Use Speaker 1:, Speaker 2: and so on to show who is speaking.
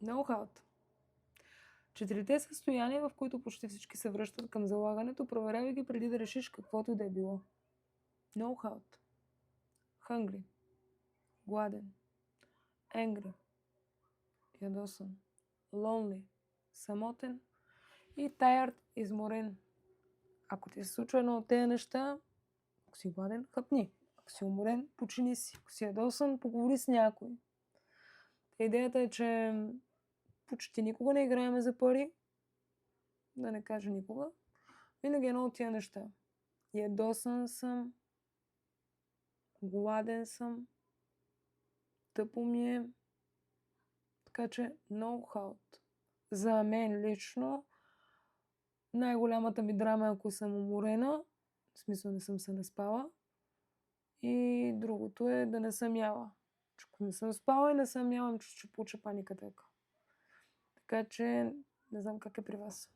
Speaker 1: Ноу-хаута. 4 състояния, в които почти всички се връщат към залагането, проверявай ги преди да решиш каквото и да е било. Ноу-хаута. Hungry. Гладен. Angry. Ядосан. Lonely. Самотен. И tired. Изморен. Ако ти се случва едно от тези неща, ако си гладен, хъпни. Ако си уморен, почини си. Ако си ядосан, поговори с някой. Идеята е, че почти никога не играеме за пари, да не кажа никога. Винаги едно от тия неща. Ядосан съм, гладен съм, тъпо ми е. Така че ноу-хаут. За мен лично най-голямата ми драма е, ако съм уморена, в смисъл не съм се наспала. И другото е да не съм яла. Ако не съм спала и не съм яла, ще получа паник атака. Така че не знам как е при вас.